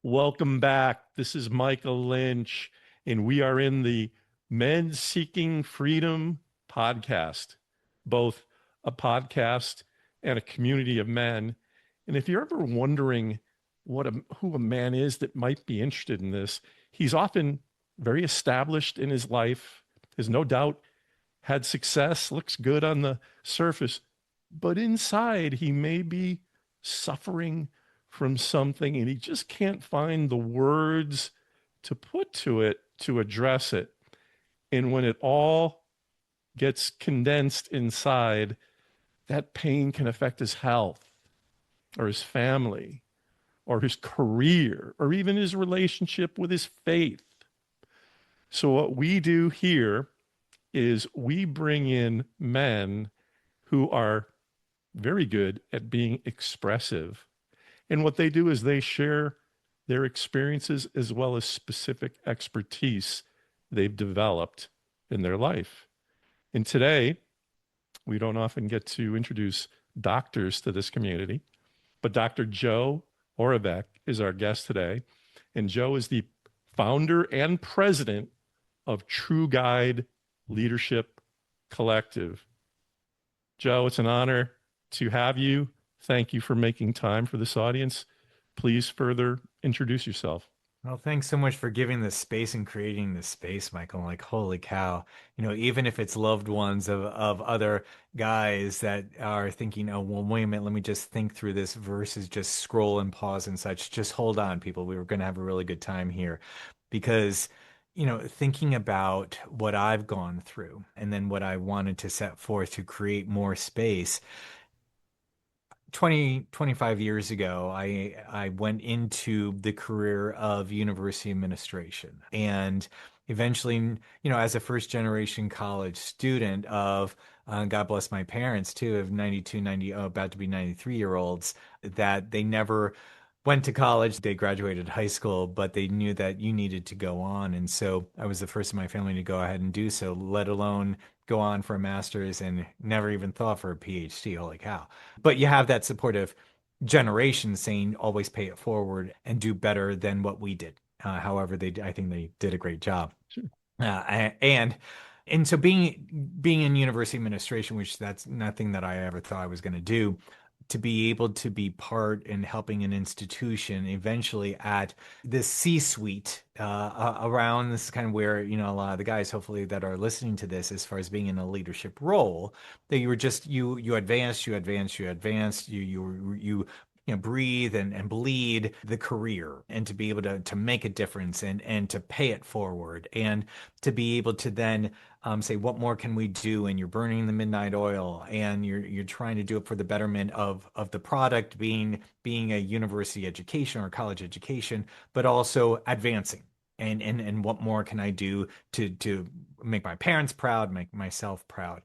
Welcome back. This is Michael Lynch, and we are in the Men Seeking Freedom podcast, both a podcast and a community of men. And if you're ever wondering who a man is that might be interested in this, he's often very established in his life, has no doubt had success, looks good on the surface, but inside he may be suffering from something and he just can't find the words to put to it to address it. And when it all gets condensed inside, that pain can affect his health or his family or his career or even his relationship with his faith. So, what we do here is we bring in men who are very good at being expressive. And what they do is they share their experiences as well as specific expertise they've developed in their life. And today, we don't often get to introduce doctors to this community, but Dr. Joe Oravecz is our guest today. And Joe is the founder and president of True Guide Leadership Collective. Joe, it's an honor to have you. Thank you for making time for this audience. Please further introduce yourself. Well, thanks so much for giving this space and creating this space, Michael. Like, holy cow. Even if it's loved ones of other guys that are thinking, oh, well, wait a minute, let me just think through this versus just scroll and pause and such. Just hold on, people. We were going to have a really good time here because, thinking about what I've gone through and then what I wanted to set forth to create more space. 25 years ago, I went into the career of university administration and eventually, as a first generation college student of, God bless my parents too, of 92, 90, about to be 93-year-olds, that they never went to college. They graduated high school, but they knew that you needed to go on. And so I was the first in my family to go ahead and do so, let alone go on for a master's and never even thought for a PhD. Holy cow. But you have that supportive generation saying always pay it forward and do better than what we did. However, I think they did a great job. Sure. And so being in university administration, which that's nothing that I ever thought I was going to do, to be able to be part in helping an institution eventually at the C-suite around this is kind of where, a lot of the guys hopefully that are listening to this as far as being in a leadership role, that you were just you advanced, you breathe and bleed the career and to be able to make a difference and to pay it forward and to be able to then say what more can we do, and you're burning the midnight oil and you're trying to do it for the betterment of the product being a university education or college education, but also advancing and what more can I do to make my parents proud, make myself proud,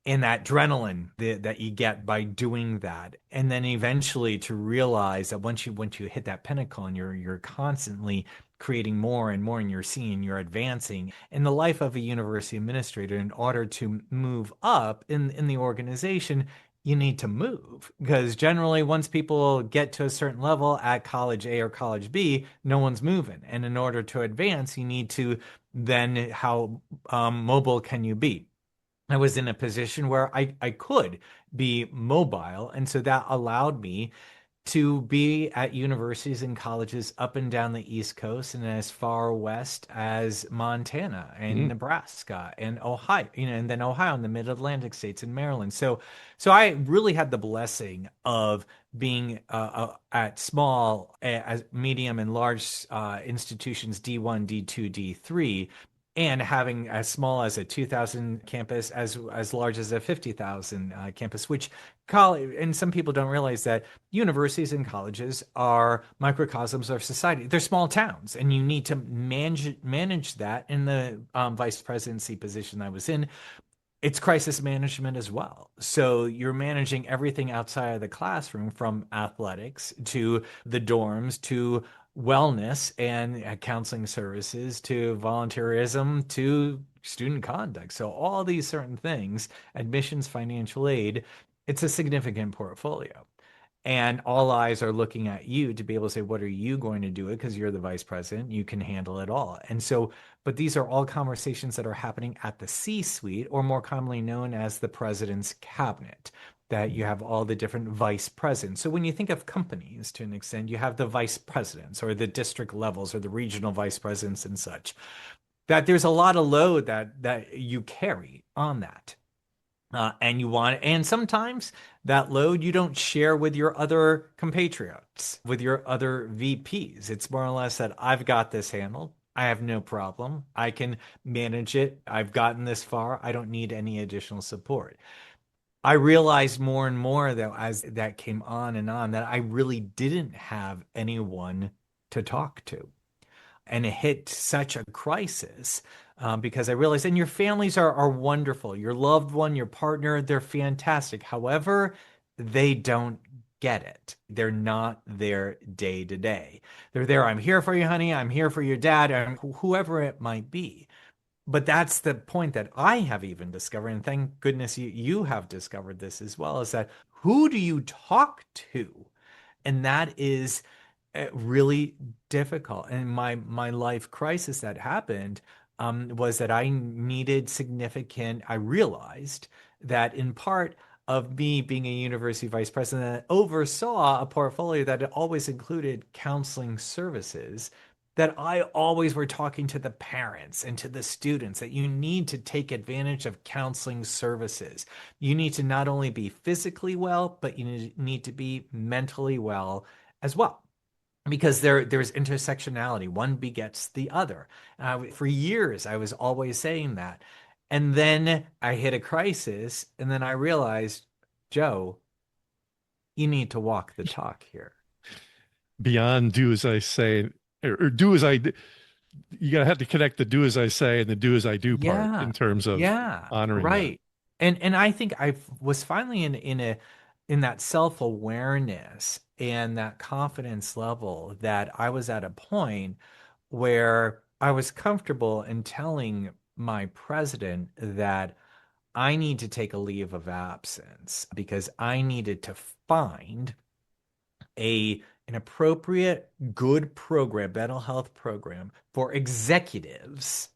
and that adrenaline that you get by doing that. And then eventually to realize that once you hit that pinnacle and you're constantly creating more and more and you're seeing you're advancing in the life of a university administrator. In order to move up in the organization, you need to move, because generally once people get to a certain level at college A or college B, no one's moving. And in order to advance, you need to then how mobile can you be? I was in a position where I could be mobile. And so that allowed me to be at universities and colleges up and down the East Coast and as far west as Montana and Mm. Nebraska and Ohio, and then Ohio and the Mid-Atlantic states and Maryland. So I really had the blessing of being at small, as medium and large institutions, D1, D2, D3, and having as small as a 2,000 campus as large as a 50,000 campus, which college, and some people don't realize that universities and colleges are microcosms of society. They're small towns, and you need to manage that. In the vice presidency position I was in, it's crisis management as well. So you're managing everything outside of the classroom, from athletics to the dorms to wellness and counseling services to volunteerism to student conduct. So all these certain things, admissions, financial aid, it's a significant portfolio. And all eyes are looking at you to be able to say, what are you going to do it? Because you're the vice president, you can handle it all. And so, but these are all conversations that are happening at the C-suite, or more commonly known as the president's cabinet, that you have all the different vice presidents. So when you think of companies to an extent, you have the vice presidents or the district levels or the regional vice presidents and such. That there's a lot of load that you carry on that. And you want, and sometimes that load you don't share with your other compatriots, with your other VPs. It's more or less that I've got this handled. I have no problem. I can manage it. I've gotten this far. I don't need any additional support. I realized more and more though, as that came on, that I really didn't have anyone to talk to. And it hit such a crisis because I realized, and your families are wonderful. Your loved one, your partner, they're fantastic. However, they don't get it. They're not there day to day. They're there. I'm here for you, honey. I'm here for your dad, and whoever it might be. But that's the point that I have even discovered, and thank goodness you have discovered this as well, is that who do you talk to? And that is really difficult. And my life crisis that happened was that I needed significant. I realized that in part of me being a university vice president, I oversaw a portfolio that always included counseling services. That I always were talking to the parents and to the students that you need to take advantage of counseling services. You need to not only be physically well, but you need to be mentally well as well, because there's intersectionality. One begets the other. For years, I was always saying that. And then I hit a crisis, and then I realized, Joe, you need to walk the talk here. Beyond do as I say, or do as I, you gotta have to connect the do as I say and the do as I do part Yeah. in terms of Yeah. honoring that. Right. And I think I was finally in that self-awareness and that confidence level that I was at a point where I was comfortable in telling my president that I need to take a leave of absence because I needed to find a an appropriate good program, mental health program for executives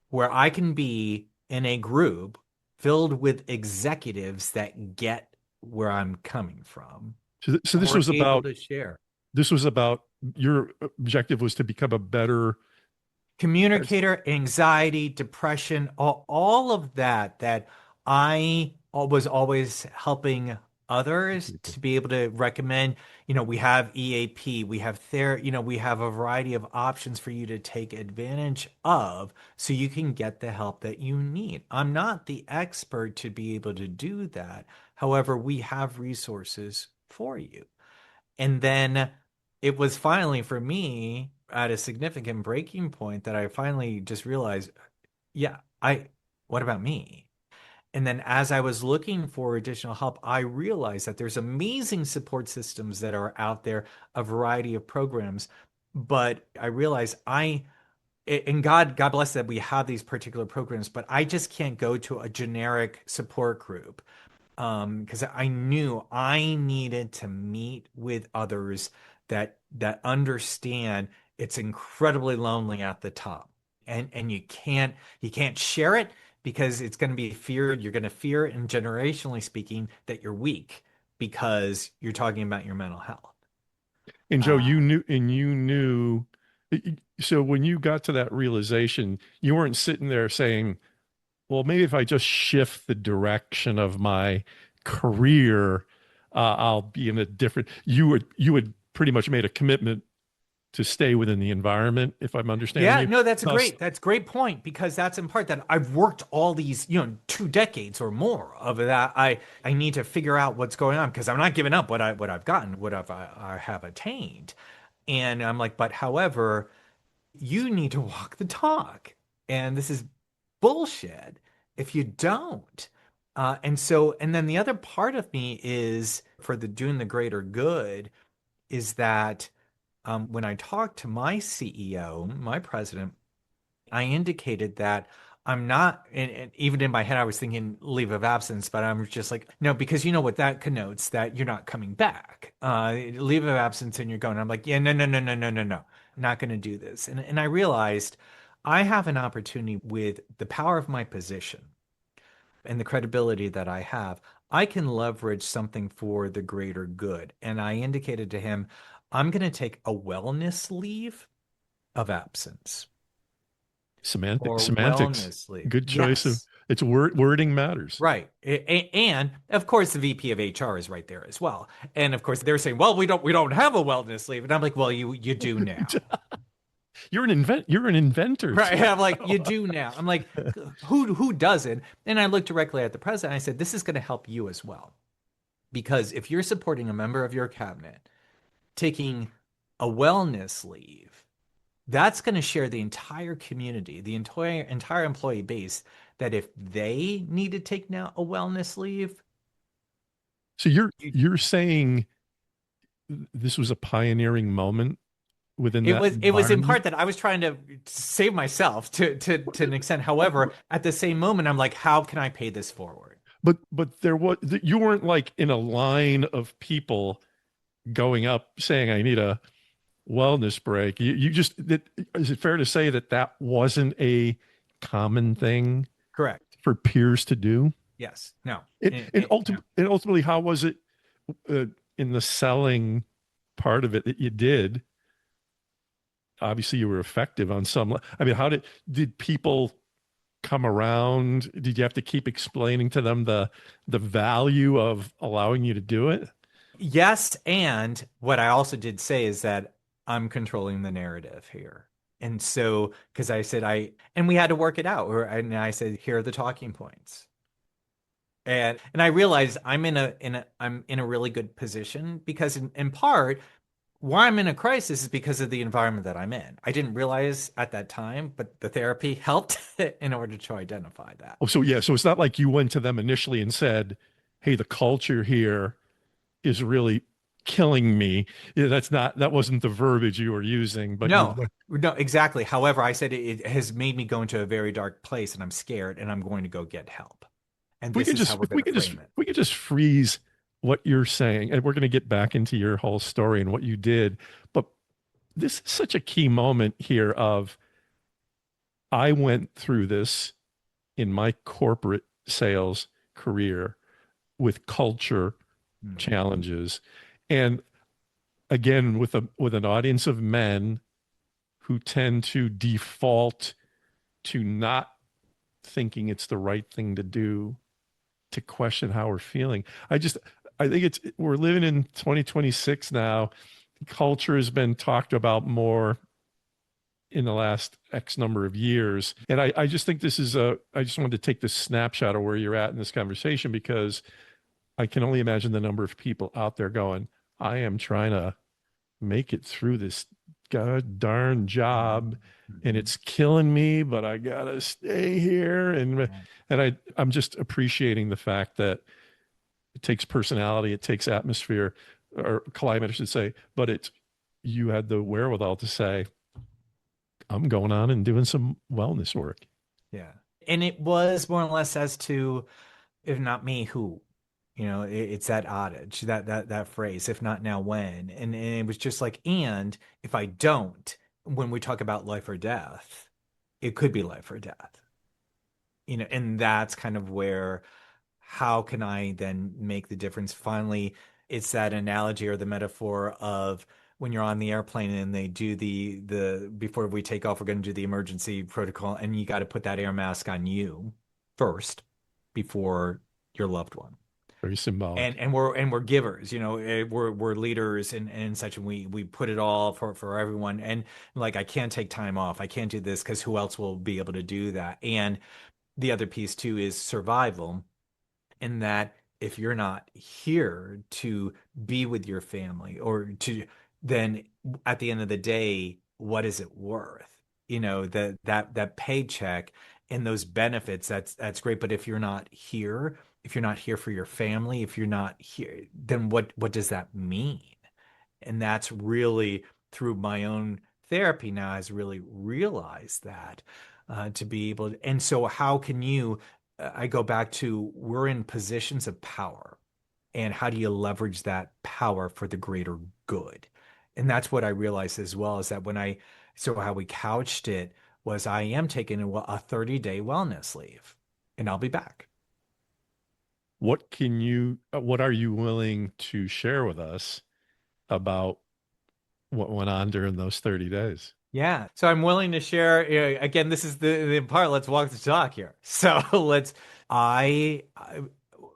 where I can be in a group filled with executives that get where I'm coming from So and we're able to share. this was about your objective was to become a better Communicator, anxiety, depression, all of that I was always helping others people. to be able to recommend. We have EAP, we have we have a variety of options for you to take advantage of so you can get the help that you need. I'm not the expert to be able to do that. However, we have resources for you. And then it was finally for me at a significant breaking point that I finally just realized, yeah, what about me? And then as I was looking for additional help, I realized that there's amazing support systems that are out there, a variety of programs. But I realized and God bless that we have these particular programs, but I just can't go to a generic support group because I knew I needed to meet with others that understand it's incredibly lonely at the top, and you can't share it because it's going to be feared. You're going to fear, and generationally speaking, that you're weak because you're talking about your mental health. And Joe, Uh, you knew, so when you got to that realization, you weren't sitting there saying, well, maybe if I just shift the direction of my career, I'll be in a different, you would pretty much made a commitment to stay within the environment, if I'm understanding Yeah, you. no, Thus, that's a great point because that's in part that I've worked all these, 2 decades or more of that. I need to figure out what's going on because I'm not giving up what I've gotten, I have attained. And I'm like, but however, you need to walk the talk. And this is bullshit if you don't. And then the other part of me is for the doing the greater good is that when I talked to my CEO, my president, I indicated that I'm not, and even in my head, I was thinking leave of absence, but I'm just like, no, because you know what that connotes, that you're not coming back. Leave of absence and you're going. I'm like, yeah, no, no, no, no, no, no, no. I'm not going to do this. And I realized I have an opportunity with the power of my position and the credibility that I have. I can leverage something for the greater good. And I indicated to him, I'm going to take a wellness leave of absence or Semantics. wellness leave. Good choice of Yes. it's wording matters. Right. And of course the VP of HR is right there as well. And of course they're saying, "Well, we don't have a wellness leave." And I'm like, "Well, you do now." You're an inventor Right. too. I'm like, "You do now." I'm like, "Who doesn't?" And I looked directly at the president. I said, "This is going to help you as well. Because if you're supporting a member of your cabinet taking a wellness leave, that's going to share the entire community, the entire employee base, that if they need to take now a wellness leave, So you, you're saying this was a pioneering moment within it that was in environment? part that I was trying to save myself to an extent. However, at the same moment, I'm like, how can I pay this forward? But there was you weren't like in a line of people going up saying I need a wellness break. You just is it fair to say that that wasn't a common thing Correct. for peers to do? Yes. No. No. And ultimately, how was it uh, in the selling part of it that you did? Obviously, you were effective on some. I mean, how did people come around? Did you have to keep explaining to them the value of allowing you to do it? Yes, and what I also did say is that I'm controlling the narrative here. And so, because I said and we had to work it out. And I said, here are the talking points. And I realized I'm in a really good position because in part why I'm in a crisis is because of the environment that I'm in. I didn't realize at that time, but the therapy helped in order to identify that. Oh, so yeah, so it's not like you went to them initially and said, "Hey, the culture here is really killing me." Yeah, that wasn't the verbiage you were using, but you No, no, exactly. However, I said it has made me go into a very dark place and I'm scared and I'm going to go get help. And this is how we're if going to frame it. we could just freeze what you're saying, and we're going to get back into your whole story and what you did, but this is such a key moment here of I went through this in my corporate sales career with culture Mhm. challenges, and again with an audience of men who tend to default to not thinking it's the right thing to do, to question how we're feeling. I think we're living in 2026 now. Culture has been talked about more in the last X number of years. And I just think I just wanted to take this snapshot of where you're at in this conversation because I can only imagine the number of people out there going, I am trying to make it through this god darn job Mhm. and Mhm. it's killing me, but I gotta stay here. Yeah. And I'm just appreciating the fact that it takes personality, it takes atmosphere or climate, I should say, but you had the wherewithal to say, I'm going on and doing some wellness work. Yeah. And it was more or less as to, if not me, who? It's that adage, that phrase, if not now, when? And it was just like, and if I don't, when we talk about life or death, it could be life or death. And that's kind of where, how can I then make the difference? Finally, it's that analogy or the metaphor of when you're on the airplane and they do the before we take off, we're going to do the emergency protocol, and you got to put that air mask on you first before your loved one. Very And symbolic. and we're givers, we're leaders and such, and we put it all for everyone. And like, I can't take time off, I can't do this because who else will be able to do that? And the other piece too is survival, in that if you're not here to be with your family or to, then at the end of the day, what is it worth? That paycheck and those benefits, that's great. But if you're not here for your family, if you're not here, then what does that mean? And that's really, through my own therapy now, has really realized that. to be able to, and so how can you, I go back to, we're in positions of power, and how do you leverage that power for the greater good? And that's what I realized as well, is that so how we couched it was I am taking a 30-day wellness leave and I'll be back. What are you willing to share with us about what went on during those 30 days? Yeah. So I'm willing to share, again, this is the part, let's walk the talk here. So I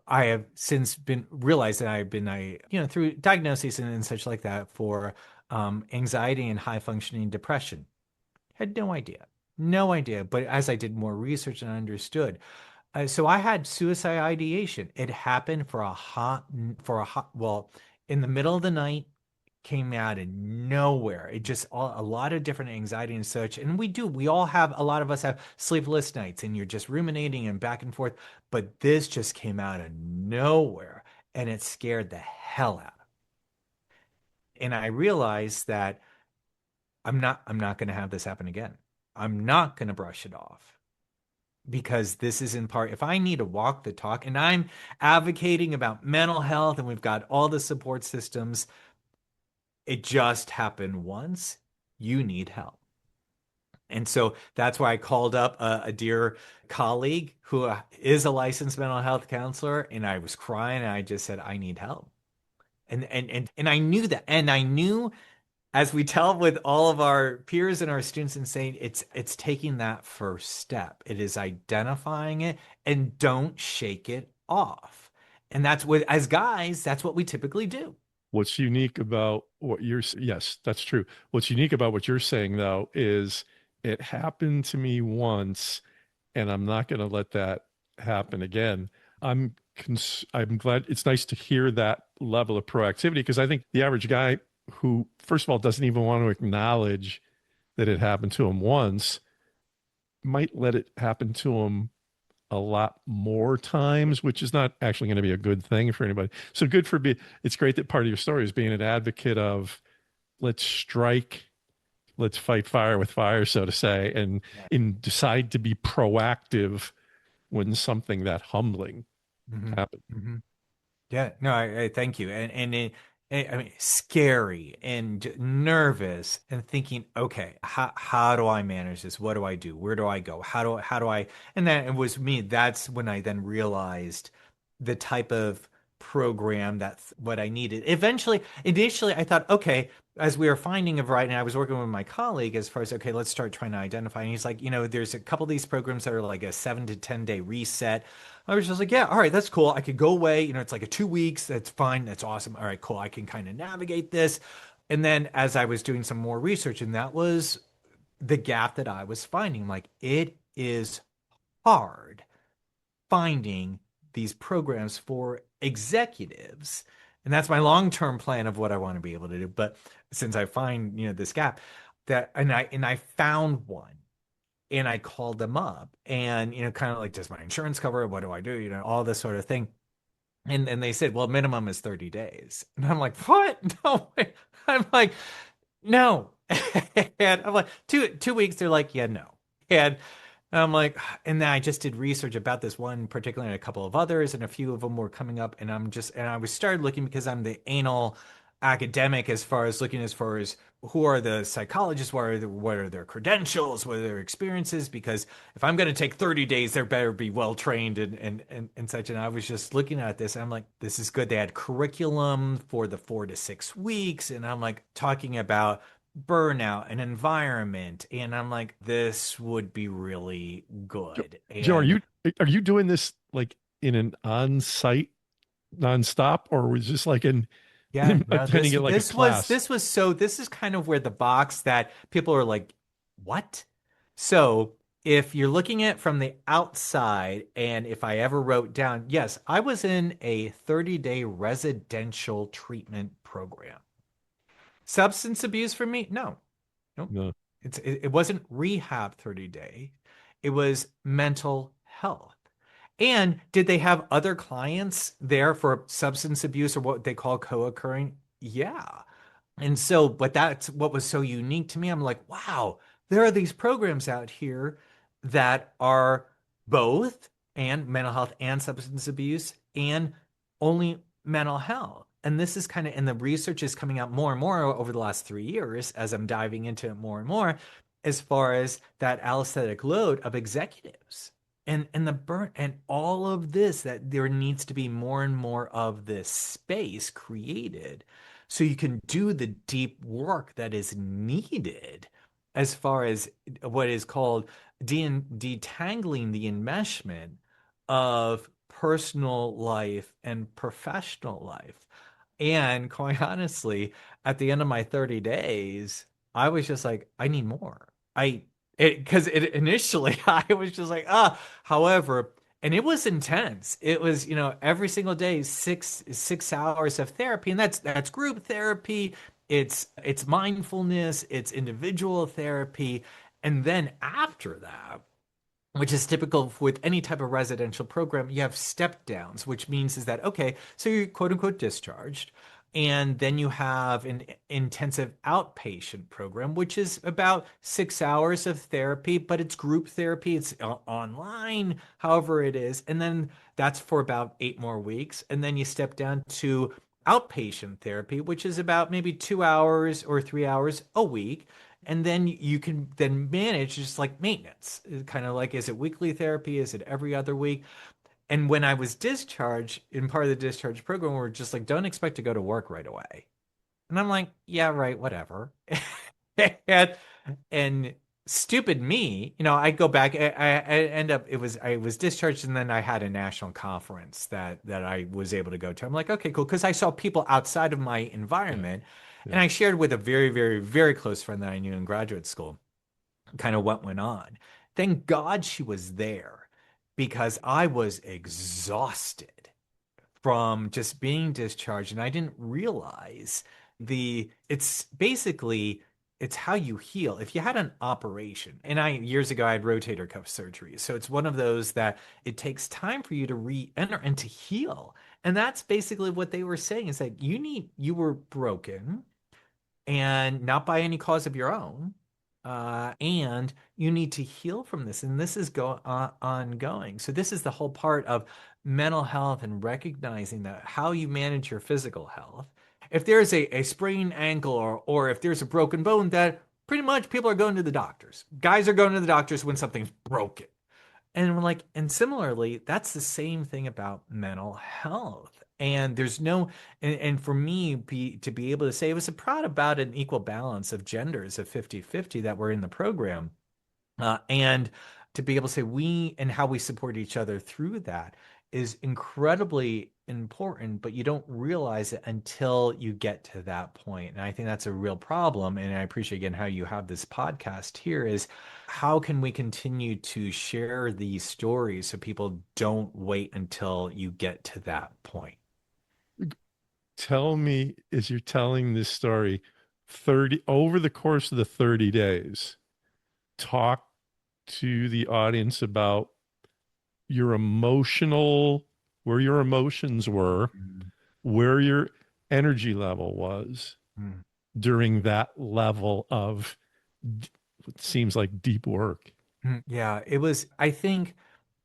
I have since been realized that I've been, through diagnoses and such like that for anxiety and high functioning depression. Had no idea. No idea. But as I did more research and understood, so I had suicide ideation. It happened well, in the middle of the night, came out of nowhere. It just a lot of different anxiety and such. And we all have, a lot of us have sleepless nights and you're just ruminating and back and forth. But this just came out of nowhere and it scared the hell out. And I realized that I'm not going to have this happen again. I'm not going to brush it off, because this is in part, if I need to walk the talk and I'm advocating about mental health and we've got all the support systems, it just happened once. You need help. And so that's why I called up a dear colleague who is a licensed mental health counselor, and I was crying and I just said, I need help. And I knew that. And I knew, as we tell with all of our peers and our students, and saying it's taking that first step. It is identifying it, and don't shake it off. And that's what, as guys, that's what we typically do. What's unique about yes, that's true. What's unique about what you're saying, though, is it happened to me once, and I'm not going to let that happen again. I'm glad. It's nice to hear that level of proactivity, because I think the average guy who, first of all, doesn't even want to acknowledge that it happened to him once might let it happen to him a lot more times, which is not actually going to be a good thing for anybody. So it's great that part of your story is being an advocate of, let's strike, let's fight fire with fire, so to say, and decide to be proactive when something that humbling Mhm. happens. Mhm. Yeah, no, I thank you. I mean, scary and nervous and thinking, okay, how do I manage this? What do I do? Where do I go? How do I? And then it was me. That's when I then realized the type of program, that's what I needed. Initially, I thought, okay, as we were finding a variety, and I was working with my colleague as far as, okay, let's start trying to identify. And he's like, there's a couple of these programs that are like a 7 to 10 day reset. I was just like, yeah, all right, that's cool. I could go away. It's like a 2 weeks. That's fine. That's awesome. All right, cool. I can kind of navigate this. And then as I was doing some more research, and that was the gap that I was finding, like, it is hard finding these programs for executives. And that's my long-term plan of what I want to be able to do. But since I find, this gap, and I found one, and I called them up, and, kind of like, does my insurance cover it? What do I do? All this sort of thing. And they said, well, minimum is 30 days. And I'm like, what? No way. I'm like, no. And I'm like, two weeks. They're like, yeah, no. And I'm like, and then I just did research about this one particularly, and a couple of others, and a few of them were coming up. And I was started looking, because I'm the anal academic, as far as looking, as far as who are the psychologists, what are their credentials, what are their experiences? Because if I'm going to take 30 days, they better be well trained and such. And I was just looking at this, and I'm like, this is good. They had curriculum for the 4 to 6 weeks, and I'm like, talking about burnout and environment, and I'm like, this would be really Joe, good. Joe, And are you doing this like in an on-site nonstop, or was this like in yeah, no, attending this it like a this was class? this was so this is kind of where the box that people are like, what? So if you're looking at it from the outside, and if I ever wrote down, yes, I was in a 30-day residential treatment program. Substance abuse for me? No. Nope. No. It wasn't rehab 30-day. It was mental health. And did they have other clients there for substance abuse, or what they call co-occurring? Yeah. And so, but that's what was so unique to me. I'm like, wow, there are these programs out here that are both and mental health and substance abuse and only mental health. And this is kind of, and the research is coming out more and more over the last 3 years as I'm diving into it more and more, as far as that allostatic load of executives and the burn and all of this, that there needs to be more and more of this space created so you can do the deep work that is needed as far as what is called detangling the enmeshment of personal life and professional life. And quite honestly, at the end of my 30 days, I was just like, I need more. Because initially I was just like, however, and it was intense. It was, every single day, 6 hours of therapy, and that's group therapy. It's mindfulness, it's individual therapy. And then after that, which is typical with any type of residential program, you have step downs, which means is that, okay, so you're quote unquote discharged. And then you have an intensive outpatient program, which is about 6 hours of therapy, but it's group therapy. It's online, however it is. And then that's for about 8 more weeks. And then you step down to outpatient therapy, which is about maybe 2 hours or 3 hours a week. And then you can then manage just like maintenance, kind of like, is it weekly therapy? Is it every other week? And when I was discharged, in part of the discharge program, we're just like, don't expect to go to work right away. And I'm like, yeah, right, whatever. and, and stupid me, I go back, I end up, I was discharged, and then I had a national conference that I was able to go to. I'm like, okay, cool. Because I saw people outside of my Yeah. environment, Yeah. and I shared with a very, very, very close friend that I knew in graduate school kind of what went on. Thank God she was there because I was exhausted from just being discharged, and I didn't realize it's basically it's how you heal. If you had an operation, and I years ago I had rotator cuff surgery, so it's one of those that it takes time for you to re-enter and to heal. And that's basically what they were saying, is that you were broken and not by any cause of your own. And you need to heal from this. And this is ongoing. So this is the whole part of mental health and recognizing that how you manage your physical health. If there's a sprained ankle or if there's a broken bone, that pretty much people are going to the doctors. Guys are going to the doctors when something's broken. And we're like, and similarly, that's the same thing about mental health. And there's no, and for me to be able to say it was a proud about an equal balance of genders of 50-50 that were in the program. And to be able to say we and how we support each other through that is incredibly important, but you don't realize it until you get to that point. And I think that's a real problem. And I appreciate again how you have this podcast here is how can we continue to share these stories so people don't wait until you get to that point? Tell me, as you're telling this story, 30 over the course of the 30 days, talk to the audience about your emotional, where your emotions were, Mm, where your energy level was mm, during that level of what seems like deep work. Yeah, it was, I think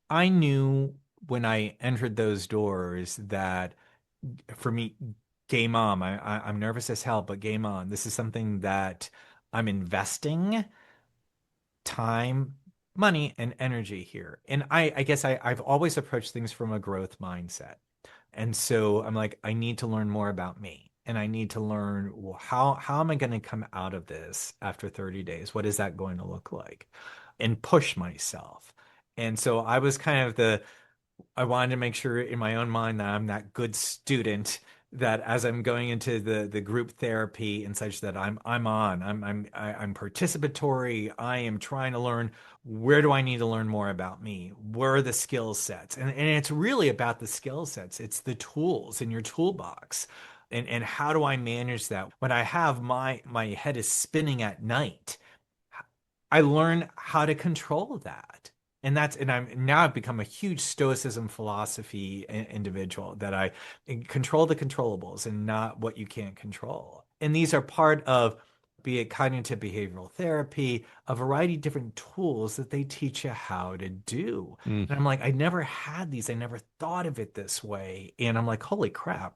I knew when I entered those doors that for me, game on. I'm nervous as hell, but game on. This is something that I'm investing time, money, and energy here. And I guess I've always approached things from a growth mindset. And so I'm like, I need to learn more about me. And I need to learn, well, how am I going to come out of this after 30 days? What is that going to look like? And push myself. And so I was kind of I wanted to make sure in my own mind that I'm that good student that as I'm going into the group therapy and such that I'm participatory. I am trying to learn, where do I need to learn more about me? Where are the skill sets? And it's really about the skill sets. It's the tools in your toolbox. And how do I manage that when I have my head is spinning at night? I learn how to control that. And I'm now I've become a huge stoicism philosophy individual that I control the controllables and not what you can't control. And these are part of be it cognitive behavioral therapy, a variety of different tools that they teach you how to do. Mm. And I'm like, I never had these. I never thought of it this way. And I'm like, holy crap.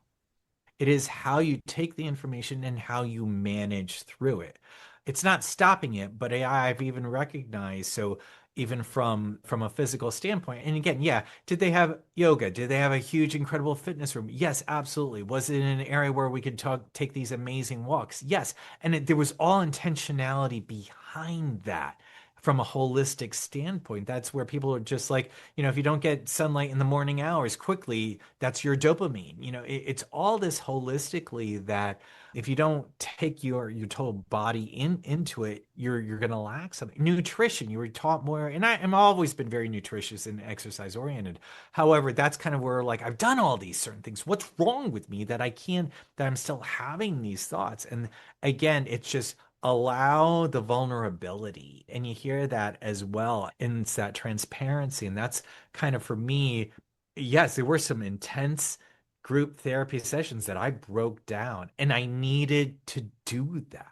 It is how you take the information and how you manage through it. It's not stopping it, but I've even recognized, so even from a physical standpoint. And again, yeah, did they have yoga? Did they have a huge, incredible fitness room? Yes, absolutely. Was it in an area where we could take these amazing walks? Yes. And there was all intentionality behind that from a holistic standpoint. That's where people are just like, if you don't get sunlight in the morning hours quickly, that's your dopamine. It's all this holistically that if you don't take your total body into it, you're gonna lack something. Nutrition, you were taught more, and I'm always been very nutritious and exercise oriented. However, that's kind of where like I've done all these certain things. What's wrong with me that I'm still having these thoughts? And again, it's just allow the vulnerability. And you hear that as well. And it's that transparency. And that's kind of for me, yes, there were some intense group therapy sessions that I broke down, and I needed to do that.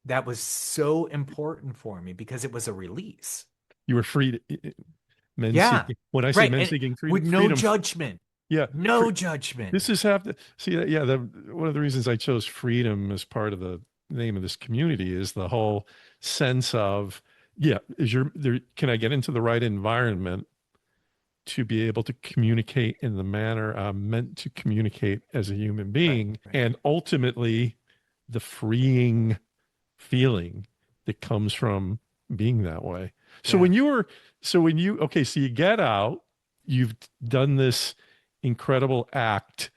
That was so important for me because it was a release. You were free to men Yeah, seeking. When I say right. men And seeking with freedom, no freedom, judgment, yeah, no judgment. this is have to see that. Yeah, one of the reasons I chose freedom as part of the name of this community is the whole sense of, yeah, is your there? Can I get into the right environment to be able to communicate in the manner I'm meant to communicate as a human Right, being, right. and ultimately the freeing feeling that comes from being that way. So Yeah. when you were, so when you, okay, so you get out, you've done this incredible act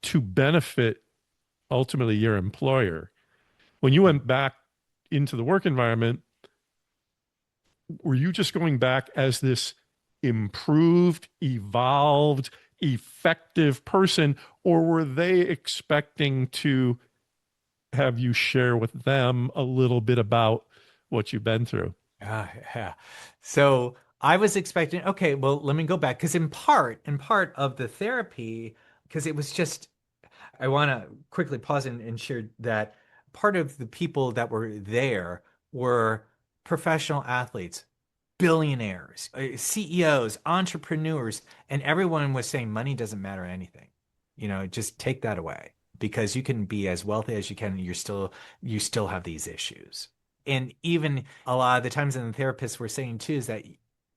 to benefit ultimately your employer. When you went back into the work environment, were you just going back as this improved, evolved, effective person, or were they expecting to have you share with them a little bit about what you've been through? Yeah. So I was expecting, okay, well, let me go back because in part of the therapy, because it was just, I want to quickly pause and share that part of the people that were there were professional athletes, billionaires, CEOs, entrepreneurs, and everyone was saying money doesn't matter anything. Just take that away because you can be as wealthy as you can, and you still have these issues. And even a lot of the times, and the therapists were saying too, is that,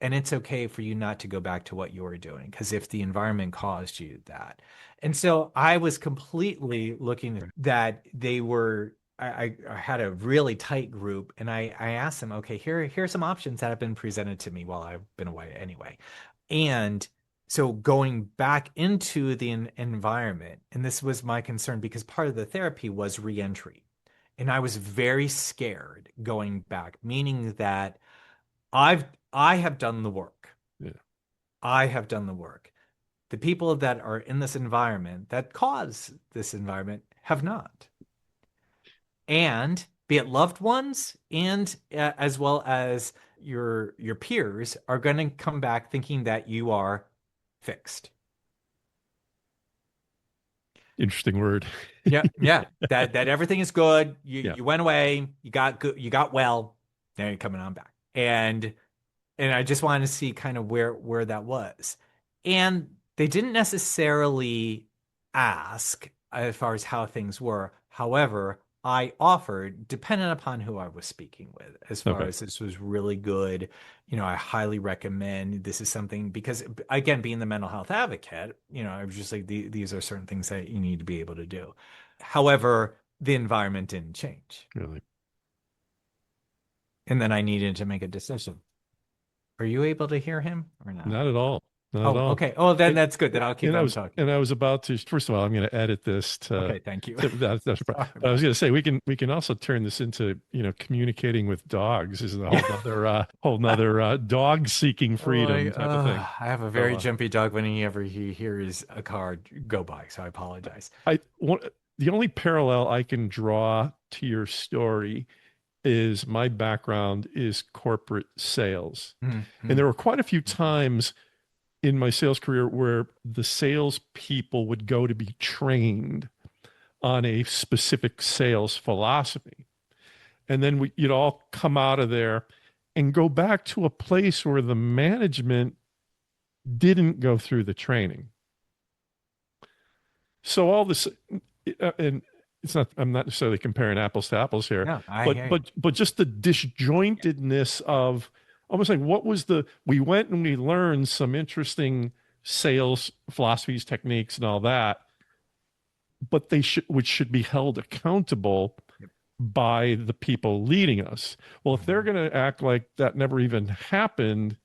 and it's okay for you not to go back to what you were doing because if the environment caused you that. And so I was completely looking at that they were I had a really tight group and I asked them, okay, here's some options that have been presented to me while I've been away anyway. And so going back into the environment, and this was my concern because part of the therapy was reentry. And I was very scared going back, meaning that I have done the work. Yeah. I have done the work. The people that are in this environment that cause this environment have not. And be it loved ones and as well as your peers are going to come back thinking that you are fixed. Interesting word. Yeah, yeah. That everything is good. You Yeah. you went away. You got good. You got well. Now you're coming on back. And I just wanted to see kind of where that was. And they didn't necessarily ask as far as how things were. However, I offered, depending upon who I was speaking with, as far Okay. as this was really good. I highly recommend this is something because, again, being the mental health advocate, I was just like, these are certain things that you need to be able to do. However, the environment didn't change. Really. And then I needed to make a decision. Are you able to hear him or not? Not at all. Not at Oh, all. okay. Oh, then It, that's good. Then I'll keep on talking. and I was about to, first of all, I'm going to edit this Okay, thank you. that's, Sorry but I was about going to say, we can also turn this into, communicating with dogs is a that. whole nother, dog seeking Oh, freedom type of thing. I have a So, very jumpy dog whenever he hears a car go by, so I apologize. I want, the only parallel I can draw to your story is my background is corporate sales. And Mhm. there were quite a few times in my sales career where the sales people would go to be trained on a specific sales philosophy. And then you'd all come out of there and go back to a place where the management didn't go through the training. So all this, and it's not, I'm not necessarily comparing apples to apples here, No, I but hear you. just the disjointedness of almost like what was we went and we learned some interesting sales philosophies, techniques, and all that, but which should be held accountable Yep. by the people leading us. Well, if they're Mhm. going to act like that never even happened,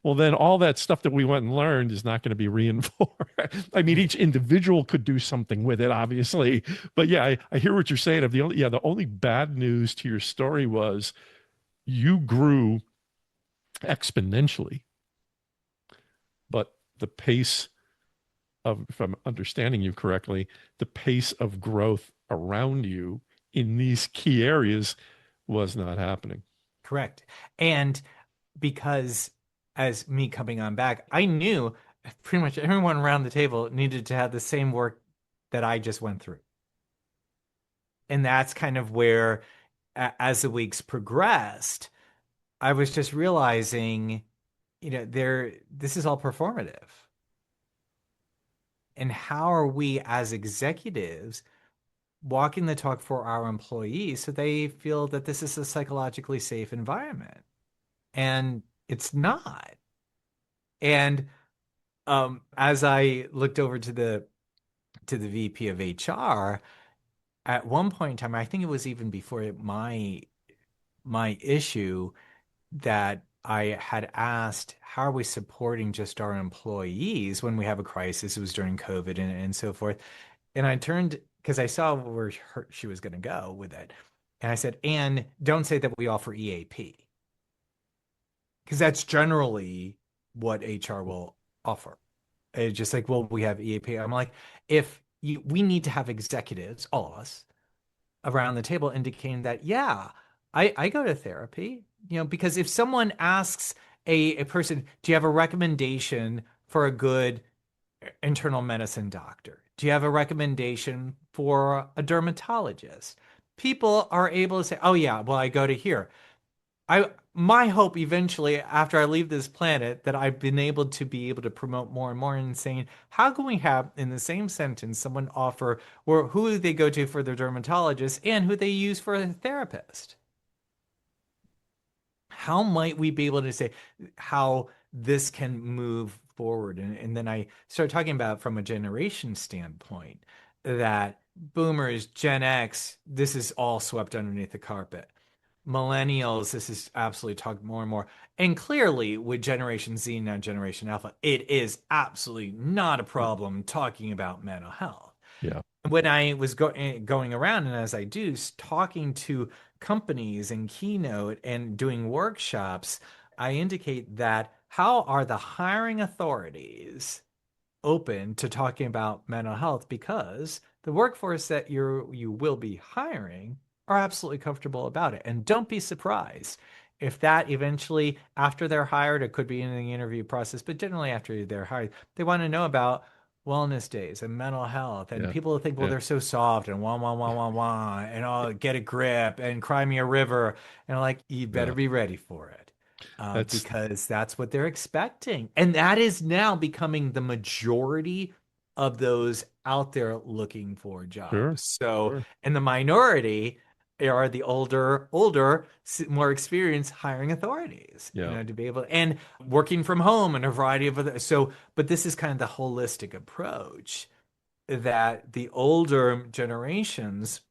well, then all that stuff that we went and learned is not going to be reinforced. I mean, each individual could do something with it, obviously. But yeah, I hear what you're saying. The only bad news to your story was you grew exponentially, but the pace of, if I'm understanding you correctly, the pace of growth around you in these key areas was not happening. Correct. And because as me coming on back, I knew pretty much everyone around the table needed to have the same work that I just went through. And that's kind of where, as the weeks progressed, I was just realizing, this is all performative. And how are we as executives walking the talk for our employees so they feel that this is a psychologically safe environment? And it's not. And as I looked over to the VP of HR, at one point in time, I think it was even before my issue, that I had asked, how are we supporting just our employees when we have a crisis? It was during COVID and so forth. And I turned, because I saw where she was going to go with it. And I said, and don't say that we offer EAP, because that's generally what HR will offer. It's just like, well, we have EAP. I'm like, we need to have executives, all of us, around the table indicating that, yeah, I go to therapy, because if someone asks a person, do you have a recommendation for a good internal medicine doctor? Do you have a recommendation for a dermatologist? People are able to say, oh yeah, well, I go to here. My hope eventually after I leave this planet that I've been able to promote more and more and saying, how can we have in the same sentence someone offer or who they go to for their dermatologist and who they use for a therapist? How might we be able to say how this can move forward? And then I start talking about from a generation standpoint that boomers, Gen X, this is all swept underneath the carpet. Millennials, this is absolutely talked more and more. And clearly, with Generation Z, now Generation Alpha, it is absolutely not a problem talking about mental health. Yeah. When I was going around, and as I do, talking to companies and keynote and doing workshops, I indicate that how are the hiring authorities open to talking about mental health, because the workforce that you will be hiring are absolutely comfortable about it. And don't be surprised if that eventually, after they're hired, it could be in the interview process, but generally after they're hired, they want to know about wellness days and mental health. And Yeah. people think, well, Yeah. they're so soft and wah, wah, wah, wah, wah, and I'll get a grip and cry me a river. And I'm like, you better Yeah. be ready for it. That's Because that's what they're expecting. And that is now becoming the majority of those out there looking for sure. jobs. So, Sure. and the minority are the older, more experienced hiring authorities, Yeah. to be able and working from home and a variety of other. So, but this is kind of the holistic approach that the older generations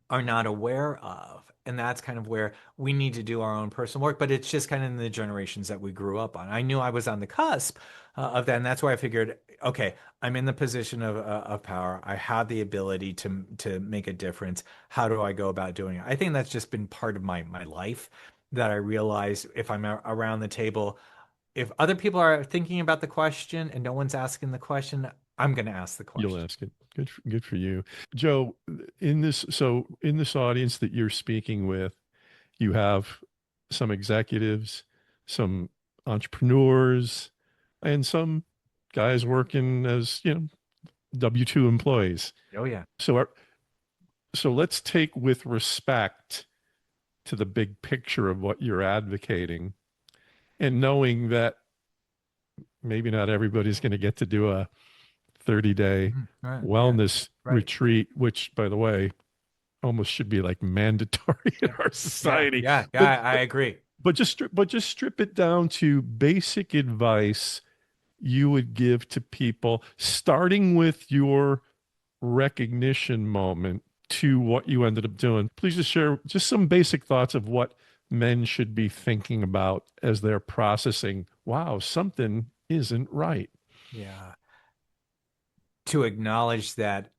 are not aware of. And that's kind of where we need to do our own personal work, but it's just kind of in the generations that we grew up on. I knew I was on the cusp of that, and that's where I figured, okay, I'm in the position of power. I have the ability to make a difference. How do I go about doing it? I think that's just been part of my life, that I realize if I'm around the table, if other people are thinking about the question and no one's asking the question, I'm going to ask the You'll question. ask it. Good for you. Joe, in this audience that you're speaking with, you have some executives, some entrepreneurs, and some guys working as, W-2 employees. Oh yeah. So, so let's take with respect to the big picture of what you're advocating, and knowing that maybe not everybody's going to get to do a 30-day Mhm. Right. Yeah. wellness Right. retreat, which, by the way, almost should be like mandatory in Yeah. our Yeah. society. Yeah. Yeah. But I agree. just strip it down to basic advice you would give to people, starting with your recognition moment to what you ended up doing. Please just share just some basic thoughts of what men should be thinking about as they're processing, wow, something isn't right. Yeah. To acknowledge that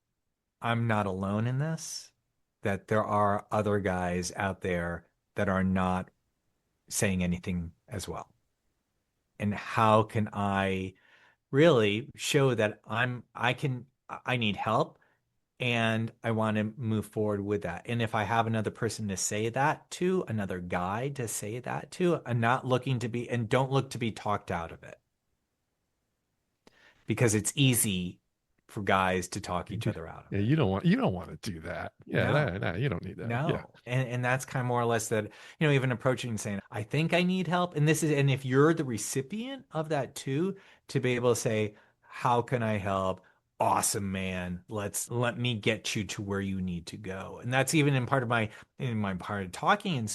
I'm not alone in this, that there are other guys out there that are not saying anything as well. And how can I really show that I need help and I want to move forward with that. And if I have another person to say that to, another guy to say that to, I'm not looking to be, and don't look to be talked out of it because it's easy for guys to talk each other out Yeah, of it. you don't want to do that. Yeah, No. you don't need that. Yeah. No. And that's kind of more or less that, even approaching and saying, I think I need help. And if you're the recipient of that too, to be able to say, how can I help? Awesome, man. Let me get you to where you need to go. And that's even in my part of talking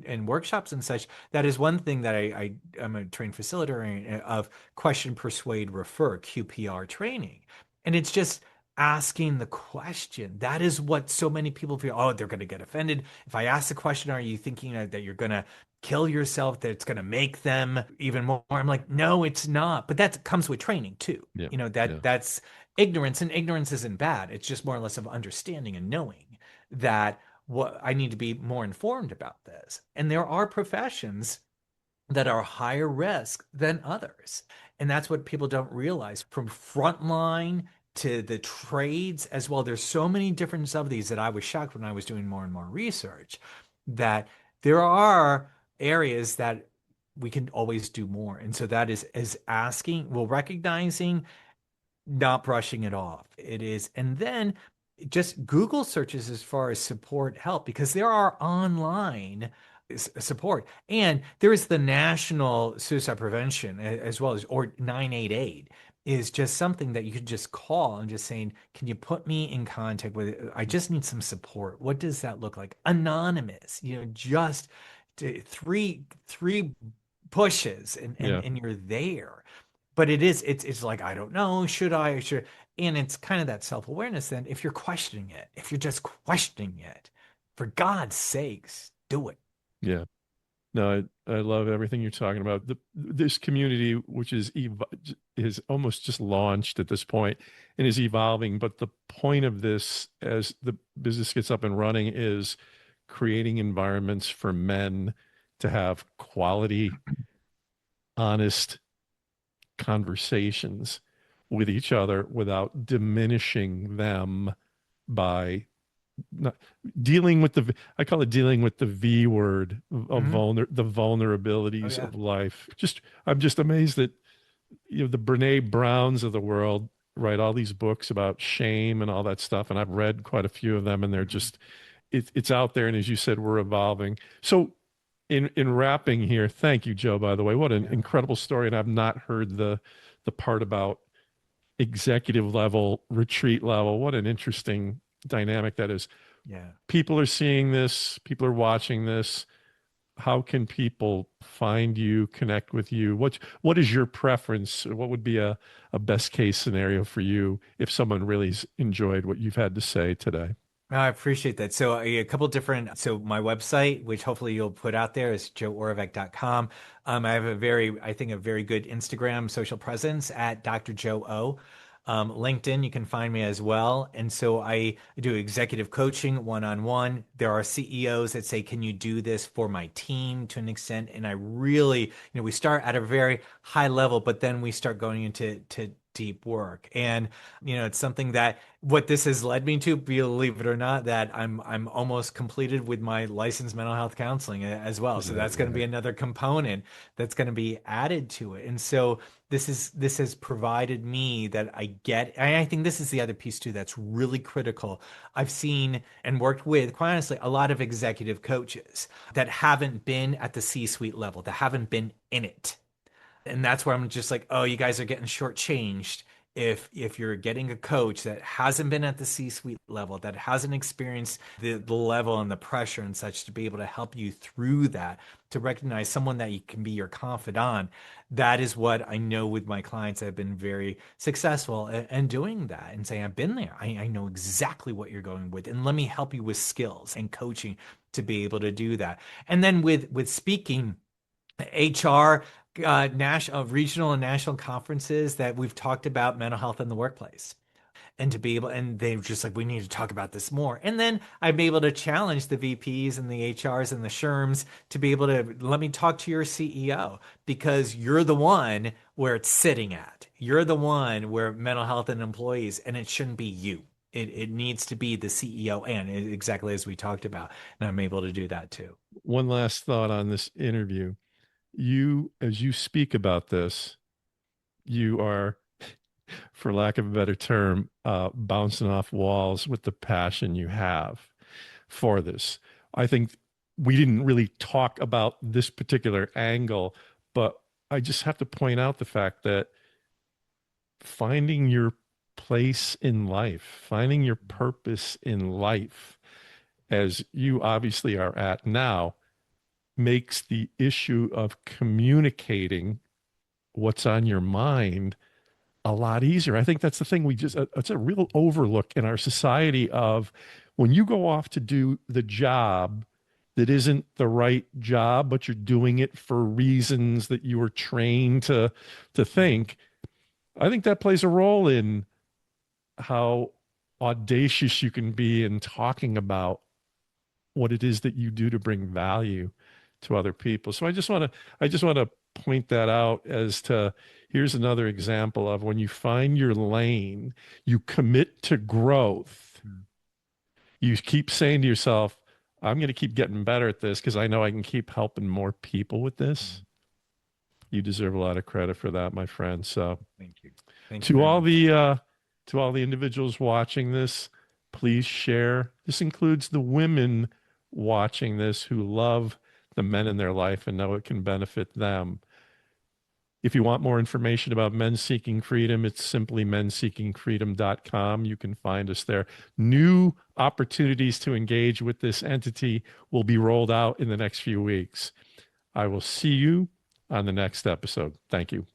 and workshops and such. That is one thing that I'm a trained facilitator of question, persuade, refer, QPR training. And it's just asking the question. That is what so many people feel. Oh, they're going to get offended. If I ask the question, are you thinking that you're going to kill yourself, that it's going to make them even more? I'm like, no, it's not. But that comes with training too. Yeah. Yeah. That's ignorance, and ignorance isn't bad. It's just more or less of understanding and knowing that what I need to be more informed about this. And there are professions that are higher risk than others. And that's what people don't realize from frontline to the trades as well. There's so many different of these that I was shocked when I was doing more and more research that there are areas that we can always do more. And so that is asking, well, recognizing, not brushing it off. It is, and then just Google searches as far as support help because there are online support, and there is the National Suicide Prevention as well as or 988 is just something that you could just call and just saying, can you put me in contact with it? I just need some support. What does that look like? Anonymous, just three pushes and Yeah. you're there. But it's like, I don't know, should I, should, and it's kind of that self-awareness. Then if you're questioning it, if you're just questioning it, for God's sakes, do it. Yeah. No, I love everything you're talking about. This community, which is almost just launched at this point and is evolving. But the point of this, as the business gets up and running, is creating environments for men to have quality, honest conversations with each other without diminishing them by not dealing with I call it dealing with the V word of Mhm. the Oh vulnerabilities yeah. of life. I'm just amazed that the Brene Browns of the world write all these books about shame and all that stuff, and I've read quite a few of them, and they're Mhm. just it's out there, and as you said, we're evolving. So in wrapping here, thank you, Joe, by the way. What an Yeah. incredible story, and I've not heard the part about executive level, retreat level. What an interesting dynamic that is. Yeah. People are seeing this, people are watching this. How can people find you, connect with you? What is your preference? What would be a best case scenario for you if someone really's enjoyed what you've had to say today? I appreciate that. So a couple different, so my website, which hopefully you'll put out there is joeoravecz.com. I have I think a very good Instagram social presence at Dr. Joe O. LinkedIn, you can find me as well. And so I do executive coaching one-on-one. There are CEOs that say, can you do this for my team to an extent? And I really, we start at a very high level, but then we start going into deep work. And, it's something that what this has led me to, believe it or not, that I'm almost completed with my licensed mental health counseling as well. So that's going to be another component that's going to be added to it. And so this has provided me that I get, and I think this is the other piece too that's really critical. I've seen and worked with, quite honestly, a lot of executive coaches that haven't been at the C-suite level, that haven't been in it. And that's where I'm just like, oh, you guys are getting shortchanged if you're getting a coach that hasn't been at the C-suite level, that hasn't experienced the level and the pressure and such to be able to help you through that, to recognize someone that you can be your confidant. That is what I know with my clients that have been very successful in doing that and saying, I've been there. I know exactly what you're going with. And let me help you with skills and coaching to be able to do that. And then with speaking, HR, national, regional and national conferences that we've talked about mental health in the workplace. And to be able, and they're just like, we need to talk about this more. And then I'm able to challenge the VPs and the HRs and the SHRMs to be able to let me talk to your CEO, because you're the one where it's sitting at. You're the one where mental health and employees, and it shouldn't be you. It needs to be the CEO, and exactly as we talked about. And I'm able to do that too. One last thought on this interview. As you speak about this, you are, for lack of a better term, bouncing off walls with the passion you have for this. I think we didn't really talk about this particular angle, but I just have to point out the fact that finding your place in life, finding your purpose in life, as you obviously are at now, makes the issue of communicating what's on your mind a lot easier. I think that's the thing it's a real overlook in our society of when you go off to do the job that isn't the right job, but you're doing it for reasons that you were trained to think. I think that plays a role in how audacious you can be in talking about what it is that you do to bring value to other people. So I just want to point that out as to here's another example of when you find your lane, you commit to growth. You keep saying to yourself, I'm going to keep getting better at this because I know I can keep helping more people with this. You deserve a lot of credit for that, my friend. So Thank you. Thank you to very all much. to all the individuals watching this, please share. This includes the women watching this who love the men in their life and know it can benefit them. If you want more information about Men Seeking Freedom, it's simply menseekingfreedom.com. You can find us there. New opportunities to engage with this entity will be rolled out in the next few weeks. I will see you on the next episode. Thank you.